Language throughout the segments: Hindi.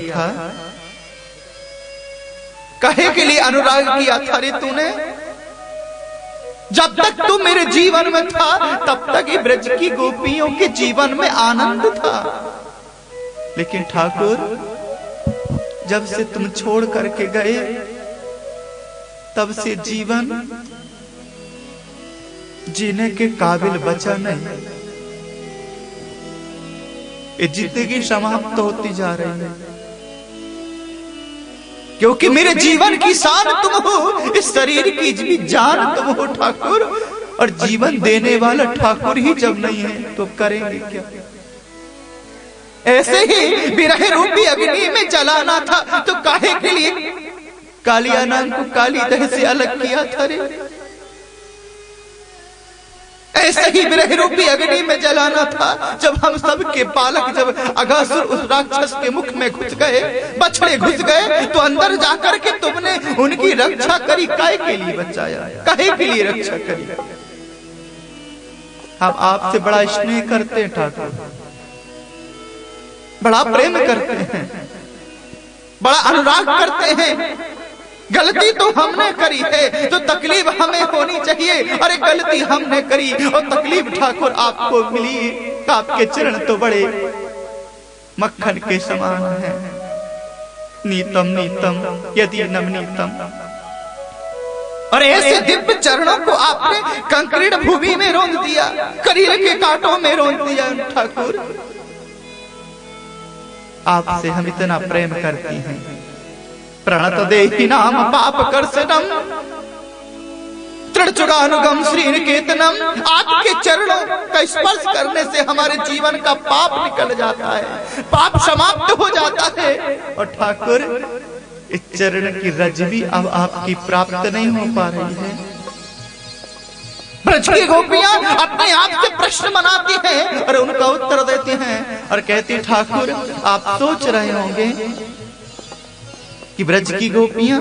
था, कहे के लिए अनुराग किया था रे तूने? जब तक तू मेरे जीवन में था तब तक ही ब्रज की गोपियों के जीवन में आनंद था। लेकिन ठाकुर, जब से तुम छोड़ करके गए तब से जीवन जीने के काबिल बचा नहीं। ये जिंदगी समाप्त होती जा रही है, क्योंकि मेरे जीवन की शान तुम हो, इस शरीर की भी जान तुम हो ठाकुर। और जीवन देने वाला ठाकुर ही जब नहीं है तो करेंगे क्या? ऐसे ही विरह रूपी अग्नि में जलाना था तो काहे के लिए कालिया नाम को काली दह से अलग किया था रे? ऐसे ही विरह रूपी अग्नि में जलाना था जब हम सब के बालक, जब अघासुर उस राक्षस के मुख में घुस गए, बछड़े घुस गए, तो अंदर जाकर के तुमने उनकी रक्षा करी। काहे के लिए बचाया? काहे के लिए रक्षा करी? हम आपसे बड़ा स्नेह करते हैं ठाकुर, बड़ा प्रेम करते हैं, बड़ा अनुराग करते हैं। गलती तो हमने करी है तो तकलीफ हमें होनी चाहिए। अरे गलती हमने करी और तकलीफ ठाकुर आपको मिली। आपके चरण तो बड़े मक्खन के समान हैं। नीतम नीतम यदि नवनीतम। और ऐसे दिव्य चरणों को आपने कंकरीण भूमि में रोंद दिया, करील के कांटों में रोंद दिया। ठाकुर, आपसे हम इतना प्रेम करती हैं। प्रणत देहि नाम पाप कर्षणम तृणचुगानुगम श्री निकेतनम। आपके चरणों का स्पर्श करने से हमारे जीवन का पाप निकल जाता है, पाप समाप्त हो जाता है। और ठाकुर, इस चरण की रज भी अब आपकी प्राप्त नहीं हो पा रही है। ब्रज की गोपियां अपने आप से प्रश्न बनाती हैं और उनका उत्तर देती हैं और कहती, ठाकुर आप सोच रहे होंगे कि ब्रज की गोपियां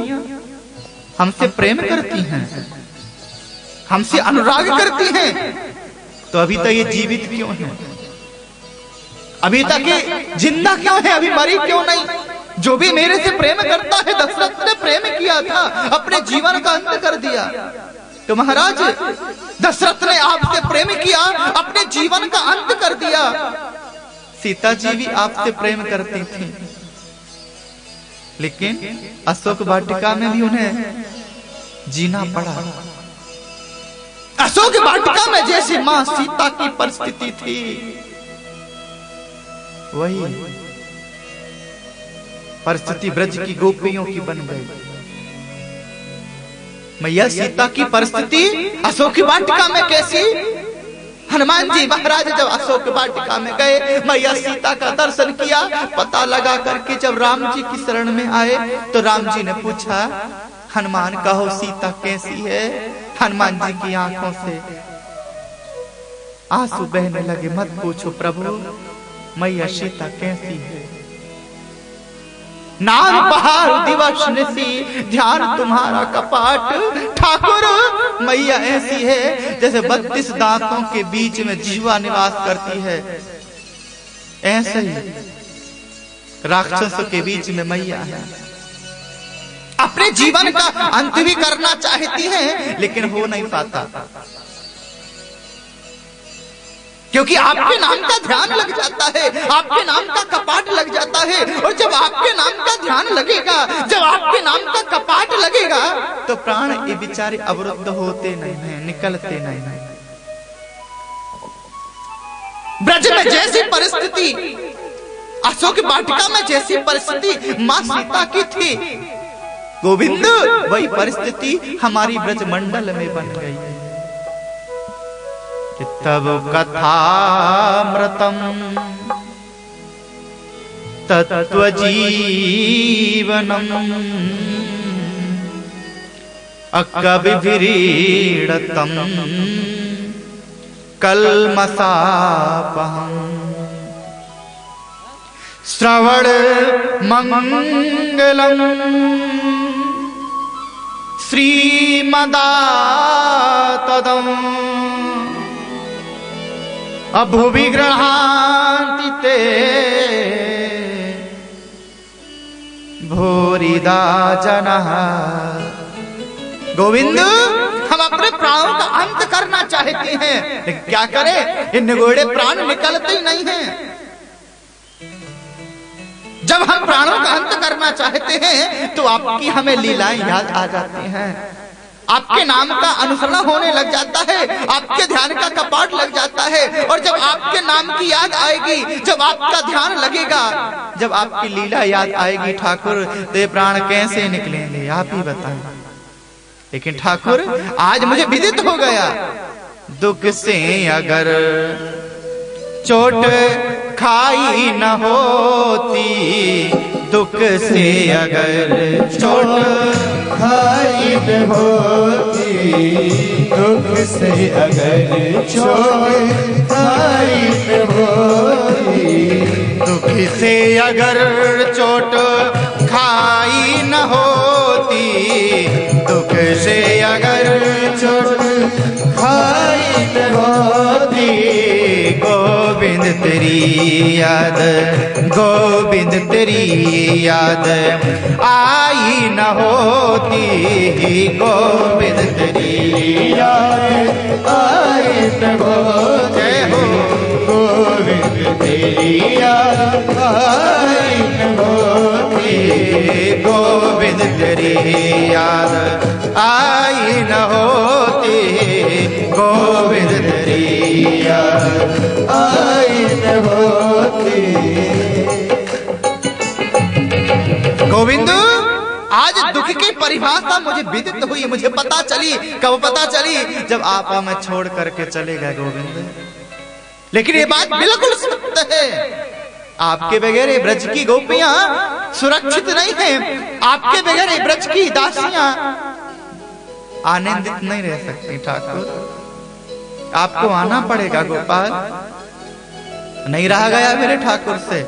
हमसे प्रेम करती हैं, हमसे अनुराग करती हैं, तो अभी तक ये जीवित क्यों है? अभी तक ये जिंदा क्यों है? अभी मरी क्यों नहीं? जो भी मेरे से प्रेम करता है, दशरथ ने प्रेम किया था, अपने जीवन का अंत कर दिया। तो महाराज, दशरथ ने आपसे प्रेम किया, अपने जीवन का अंत कर दिया। सीता जी भी आपसे प्रेम करती थी, लेकिन अशोक वाटिका में भी उन्हें जीना पड़ा। अशोक वाटिका में जैसे मां सीता की परिस्थिति थी, वही परिस्थिति ब्रज की गोपियों की बन गई। मैया सीता की परिस्थिति अशोक वाटिका में कैसी? हनुमान जी महाराज जब अशोक वाटिका में गए, मैया सीता का दर्शन किया, पता लगा करके जब राम जी की शरण में आए तो राम जी ने पूछा, हनुमान कहो सीता कैसी है? हनुमान जी की आंखों से आंसू बहने लगे। मत पूछो प्रभु, मैया सीता कैसी है? नाम पहाड़ दिवस निसी ध्यान तुम्हारा कपाट। ठाकुर, मैया ऐसी है जैसे 32 दांतों के बीच में जीवा निवास करती है। ऐसे ही राक्षसों के बीच में मैया है। अपने जीवन का अंत भी करना चाहती है, लेकिन हो नहीं पाता, क्योंकि आपके नाम का ध्यान लग जाता है, आपके नाम का कपाट लग जाता है। और जब आपके नाम का ध्यान लगेगा, जब आपके नाम का कपाट लगेगा, तो प्राण ये बेचारे अवरुद्ध होते नहीं हैं, निकलते नहीं हैं। ब्रज में जैसी परिस्थिति, अशोक वाटिका में जैसी परिस्थिति मां सीता की थी, गोविंद वही परिस्थिति हमारी ब्रज मंडल में बन गई है। तब कथामृतम तत्व जीवनम अकविभिरीडतम कल्मषापहम् श्रवण मंगलम श्रीमदातदम् अभुवि गृहान्ति ते भूरिदा जनः। गोविंद, हम अपने प्राणों का अंत करना चाहते हैं, लेकिन क्या करें, ये निगोड़े प्राण निकलते ही नहीं हैं। जब हम प्राणों का अंत करना चाहते हैं तो आपकी हमें लीलाएं याद आ जाती हैं, आपके नाम का अनुसरण होने लग जाता है, आपके ध्यान का कपाट लग जाता है। और जब आपके नाम की याद आएगी, जब आपका ध्यान लगेगा, जब आपकी लीला याद आएगी ठाकुर, तो ये प्राण कैसे निकलेंगे, आप ही बताएं। लेकिन ठाकुर, आज मुझे विदित हो गया, दुख से अगर चोट खाई न होती, दुख से अगर चोट खाई न होती, दुख से अगर चोट खाई न होती, दुख से अगर चोट खाई न होती, दुख से अगर चोट खाई न होती, गोविंद तेरी याद, गोविंद तेरी याद आई न होती, गोविंद तेरी याद आई न होती, जय हो। गोविंद तेरी याद आई न होती, गोविंद तेरी याद आई न होती, गोविंद तेरी याद आई न होती। गोविंद, आज दुख की परिभाषा मुझे विदित हुई, मुझे पता चली। कब पता चली? जब आप हमें छोड़ करके चले गए गोविंद। लेकिन ये बात बिल्कुल सत्य है, आपके बगैर ये ब्रज की गोपियां सुरक्षित नहीं हैं, आपके बगैर ये ब्रज की दासियां आनंदित नहीं रह सकती। ठाकुर, आपको आना पड़ेगा गोपाल। नहीं रहा गया मेरे ठाकुर से,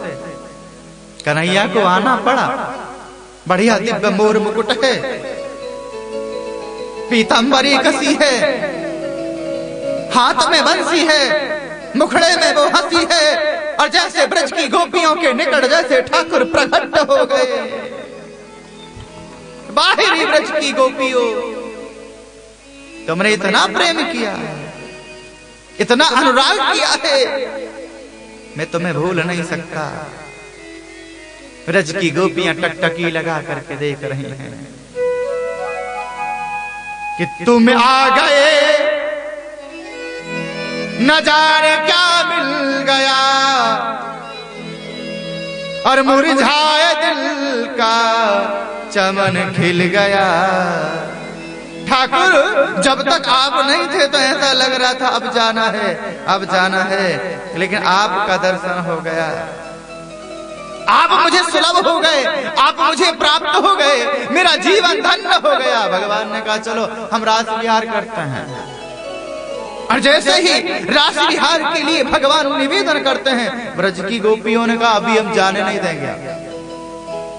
कन्हैया को आना पड़ा। बढ़िया दिव्य मोर मुकुट है, पीतांबरी कसी है, हाथ में बंसी है, मुखड़े में वो हंसी है, और जैसे ब्रज की गोपियों के निकट जैसे ठाकुर प्रकट हो गए। बाहरी ब्रज की गोपियों, तुमने इतना प्रेम किया, इतना अनुराग किया है, मैं तुम्हें भूल नहीं सकता। ब्रज की गोपियां टकटकी लगा करके देख रही हैं कि तुम आ गए, न जाने क्या मिल गया, और मुरझाए दिल का चमन खिल गया। ठाकुर, जब तक आप नहीं थे तो ऐसा लग रहा था अब जाना है, अब जाना है, लेकिन आपका दर्शन हो गया, आप मुझे सुलभ हो गए, आप मुझे प्राप्त हो गए, मेरा जीवन धन्य हो गया। भगवान ने कहा चलो हम रास विहार करते हैं। और जैसे ही रास विहार के लिए भगवान निवेदन करते हैं, ब्रज की गोपियों ने कहा अभी हम जाने नहीं देंगे।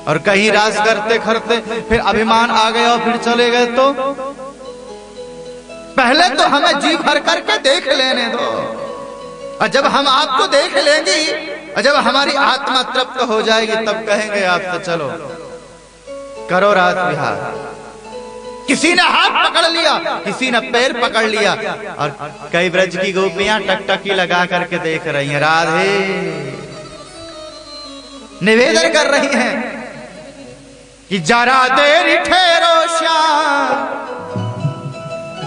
और कहीं रास करते करते फिर अभिमान आ गया और फिर चले गए। तो पहले तो हमें जी भर करके देख लेने दो, और जब हम आपको देख लेंगे और जब हमारी आत्मा तृप्त हो जाएगी तब कहेंगे आपसे चलो करो रास विहार। किसी ने हाथ पकड़ लिया, किसी ने पैर पकड़ लिया, और कई ब्रज की गोपियां टकटकी लगा करके देख रही हैं। राधे निवेदन कर रही हैं कि जरा देर ठहरो श्याम,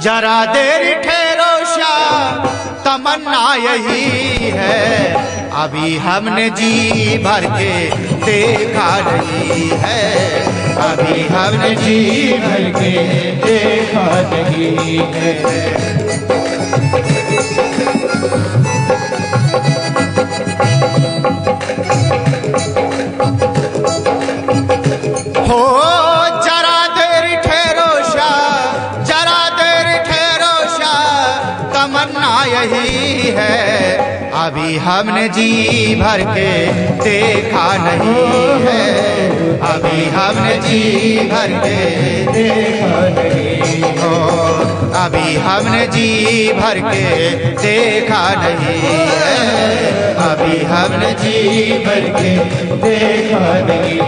जरा देर ठहरो श्याम, तमन्ना यही है, अभी हमने जी भर के देखा नहीं है, अभी हमने जी भर के देखा नहीं है। हो जरा देर ठहरो शाह, जरा देर ठहरो शाह, तमन्ना यही है, अभी हमने जी भर के देखा नहीं है, अभी हमने जी भर के देखा नहीं हो, अभी हमने जी भर के देखा नहीं है, अभी हमने जी भर के देखा नहीं।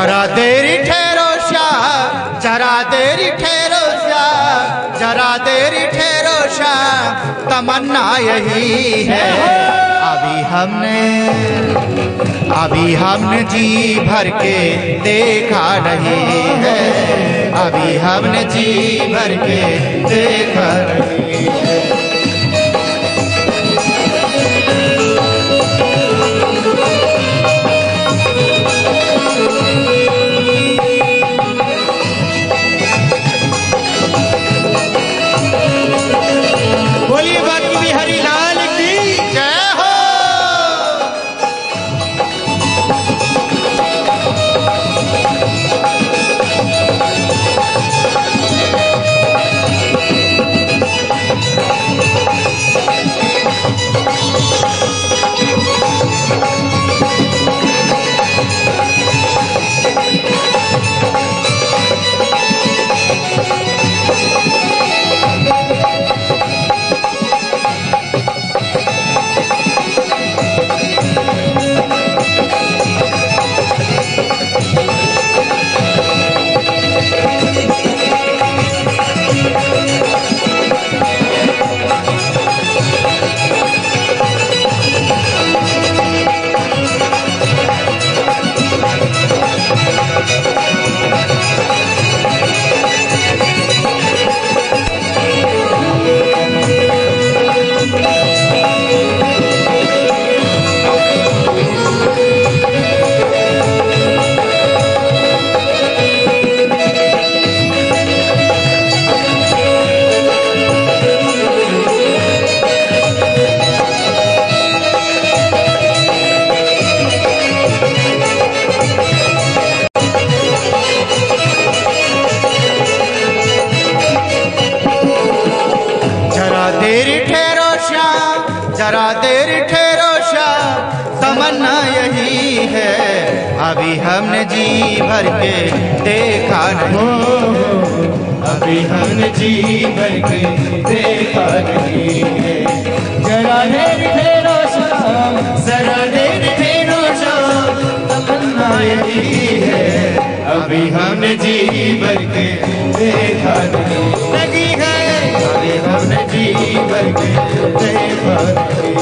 जरा देरी ठहरो शाह, जरा देरी ठहरो शाह, जरा देरी ठहरो शाह, तमन्ना यही है। अभी हमने जी भर के देखा नहीं है, अभी हमने जी भर के देखा नहीं है। बोलिए बाकी बिहारी लाल की जय हो। जरा देर ठहरो शाह, तमन्ना यही है। अभी हमने जी भर के देखा नहीं, अभी हमने जी भर के देखा नहीं है। जरा देर ठहरो शाम, जरा देर ठहरो शाम, तमन्ना यही है। अभी हमने जी भर के देखा नहीं है, अभी हमने जी भर के देखा नहीं।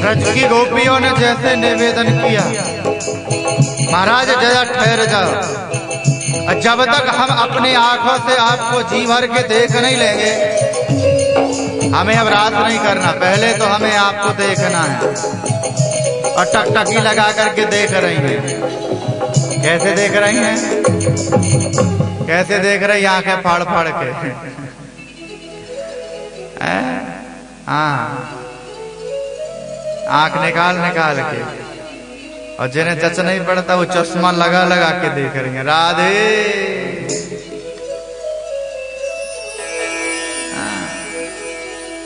ब्रज की गोपियों ने जैसे निवेदन किया, महाराज जरा ठहर जाओ, जब तक हम अपनी आंखों से आपको जी भर के देख नहीं लेंगे, हमें अब रात नहीं करना। पहले तो हमें आपको देखना है। और टकटकी लगा करके देख रही हैं। कैसे देख रही हैं? कैसे देख रही? आंखें फाड़ फाड़ के। हाँ, आंख निकाल निकाल के। और जिन्हें जच नहीं पड़ता वो चश्मा लगा लगा के देख रही हैं। राधे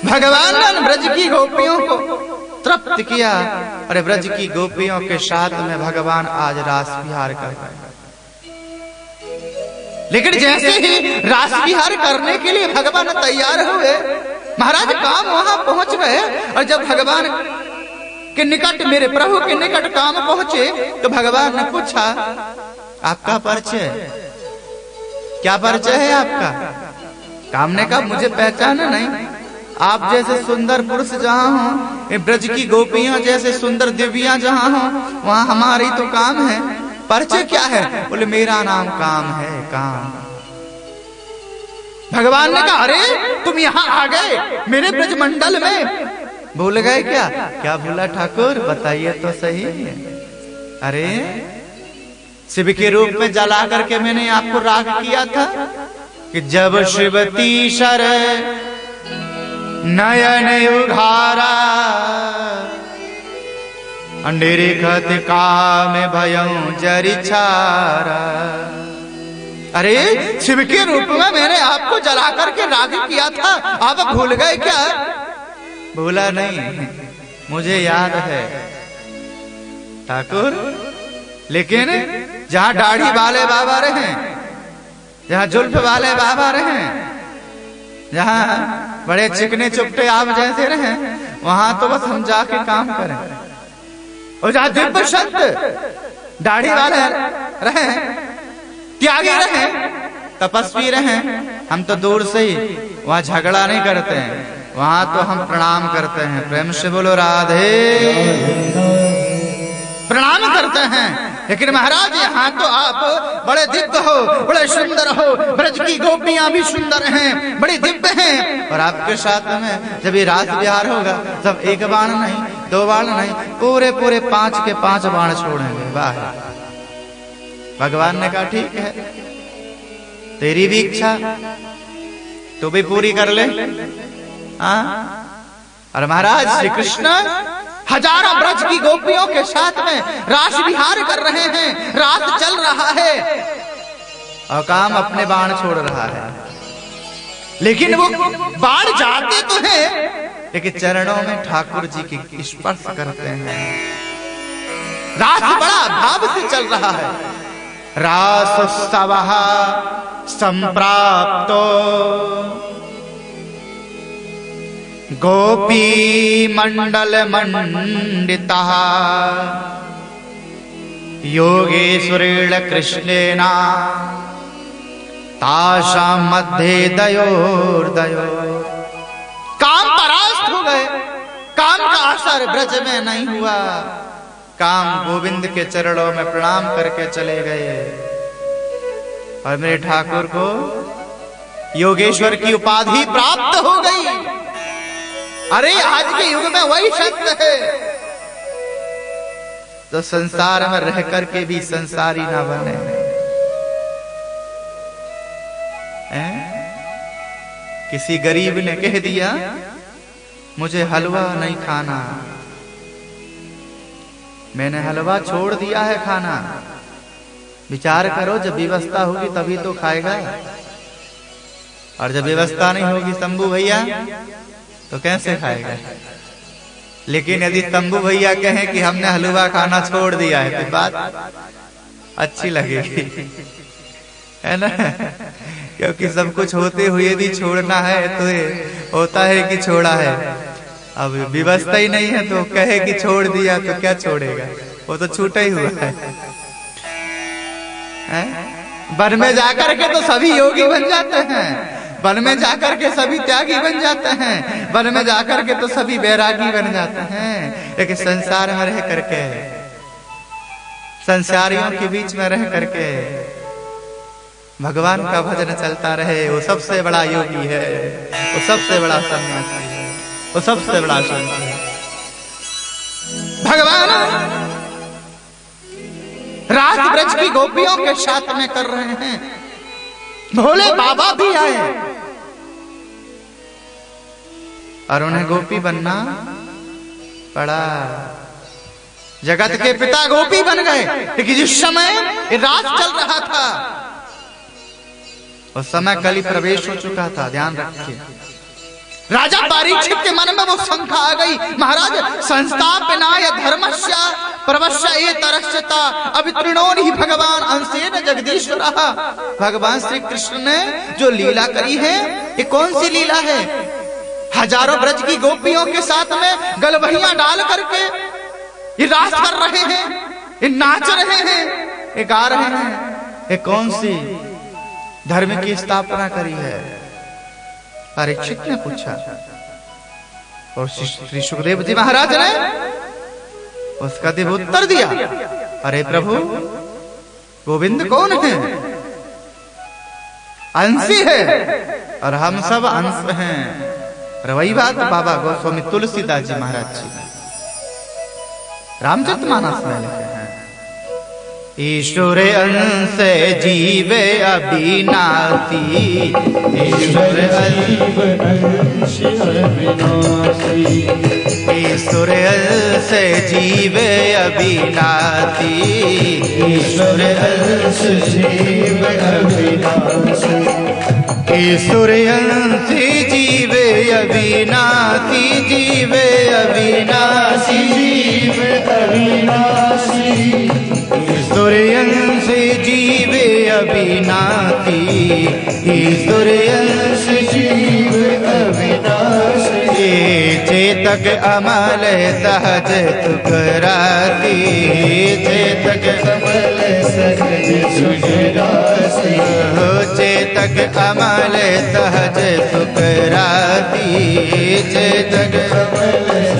भगवान ने ब्रज की गोपियों को तृप्त किया। अरे ब्रज की गोपियों के साथ में भगवान आज रास विहार कर रहे हैं। लेकिन जैसे ही रास विहार करने के लिए भगवान तैयार हुए, महाराज काम वहां पहुंच गए। और जब भगवान के निकट, मेरे प्रभु के निकट काम पहुंचे, तो भगवान ने पूछा, आपका परिचय क्या? परिचय है आपका? काम ने कहा, मुझे पहचाना नहीं। आप जैसे सुंदर पुरुष जहाँ हो, ब्रज की गोपियां जैसे सुंदर दिव्या जहाँ हो, वहाँ हमारी तो काम है। परिचय क्या है? बोले मेरा नाम काम है, काम। भगवान ने कहा, अरे तुम यहाँ आ गए मेरे ब्रज मंडल में, भूल गए क्या? क्या भूला ठाकुर, बताइए तो सही। अरे शिव के रूप में जला करके मैंने आपको राग किया था कि जब शिवती शर नयन उघारा, निरीखत काम भयं जरिछारा। अरे शिव के रूप में मैंने आपको जला करके राग किया था, आप भूल गए क्या? भूला नहीं, मुझे याद है ठाकुर, लेकिन जहां दाढ़ी वाले बाबा रहे, जहां जुल्फ वाले बाबा रहे, जहां बड़े चिकने चुपटे आप जैसे रहे, वहां तो बस हम जाके काम करें। और जहां दिव्य संत दाढ़ी वाले रहे, त्यागी रहे, तपस्वी रहे, हम तो दूर से ही वहां झगड़ा नहीं करते हैं, वहां तो हम प्रणाम करते हैं। प्रेम से बोलो राधे, प्रणाम करते हैं। लेकिन महाराज यहाँ तो आप बड़े दिव्य हो, बड़े सुंदर हो, ब्रज की गोपियां भी सुंदर हैं, बड़ी दिव्य हैं, और आपके साथ में जब ये रास विहार होगा तब एक बाण नहीं, दो बाण नहीं, पूरे पूरे 5 के 5 बाण छोड़ेंगे। वाह! भगवान ने कहा ठीक है, तेरी भी इच्छा तो भी पूरी कर ले। और महाराज श्री कृष्ण हजारों ब्रज की गोपियों के साथ में रास विहार कर रहे हैं, रात चल रहा है और काम अपने बाण छोड़ रहा है। लेकिन वो बाण जाते तो हैं, लेकिन चरणों में ठाकुर जी की स्पर्श करते हैं। रास बड़ा भाव से चल रहा है। रासोत्सवः संप्राप्तो गोपी मंडल मंडितः योगेश्वरेण कृष्णेना तासां मध्ये दयोर्दयोर। काम परास्त हो गए, काम का असर ब्रज में नहीं हुआ, काम गोविंद के चरणों में प्रणाम करके चले गए। और मेरे ठाकुर को योगेश्वर की उपाधि प्राप्त हो गई। अरे आज के युग में वही संत है तो संसार में रह करके भी संसारी ना बने। किसी गरीब ने कह दिया मुझे हलवा नहीं खाना, मैंने हलवा छोड़ दिया है खाना। विचार करो, जब व्यवस्था होगी तभी तो खाएगा, और जब व्यवस्था नहीं होगी शंभू भैया तो कैसे खाएगा। लेकिन यदि शंभू भैया कहें कि हमने हलवा खाना छोड़ दिया है तो बात अच्छी लगेगी, है ना, क्योंकि सब कुछ होते हुए भी छोड़ना है तो होता है कि छोड़ा है। अब व्यवस्था ही नहीं है तो कहे कि छोड़ दिया तो क्या छोड़ेगा, वो तो छूटा ही हुआ है। वन में जाकर के तो सभी योगी बन जाते हैं, वन में जाकर के सभी त्यागी बन जाते हैं, वन में जाकर के तो सभी बैरागी बन जाते हैं। लेकिन संसार में रह करके, संसारियों के बीच में रह करके भगवान का भजन चलता रहे, वो सबसे बड़ा योगी है, वो सबसे बड़ा सन्यासी है, वो सबसे बड़ा संत है। भगवान रात ब्रज की गोपियों के साथ में कर रहे हैं। भोले बाबा भी आए और उन्हें गोपी बनना पड़ा। जगत के पिता गोपी बन गए, लेकिन जिस समय रात चल रहा था उस समय कली प्रवेश हो चुका था। ध्यान रखिए, राजा परीक्षित के मन में वो शंका आ गई, महाराज संस्थापनाय धर्मस्य प्रवश्य एतरस्यता अवितृणोन ही भगवान अंशेन जगदीश्वरः। भगवान श्री कृष्ण ने जो लीला करी है, ये कौन सी लीला है? हजारों ब्रज की गोपियों के साथ में गलबहियां डाल करके ये रास कर रहे हैं, ये नाच रहे हैं, ये गा रहे हैं। ये कौन सी धर्म की स्थापना करी है? परीक्षित ने पूछा, और श्री सुखदेव जी महाराज ने उसका दिव्य उत्तर दिया, अरे प्रभु गोविंद कौन है? अंशी है और हम सब अंश हैं। वही बात बाबा गोस्वामी तुलसीदास जी महाराज जी रामचरितमानस में लिखे हैं। ईश्वर अंश जीवे अविनाशी, ईश्वर अंश अविनाशी, ईश्वर अंश जीवे अविनाशी, ईश्वर अंश जीव अविनाशी, ईश्वर अंश जीवे अविनाशी, जीवे अविनाशी, जीव अविनाशी, ईश्वर अंश जीवे अविनाशी, ईश्वर अंश जीव अविनाशी, चेतक अमल सहज सुखरासी, चेतक कमल सहज सुखरासी, चेतक अमल सहज सुखरासी, चेतक कमल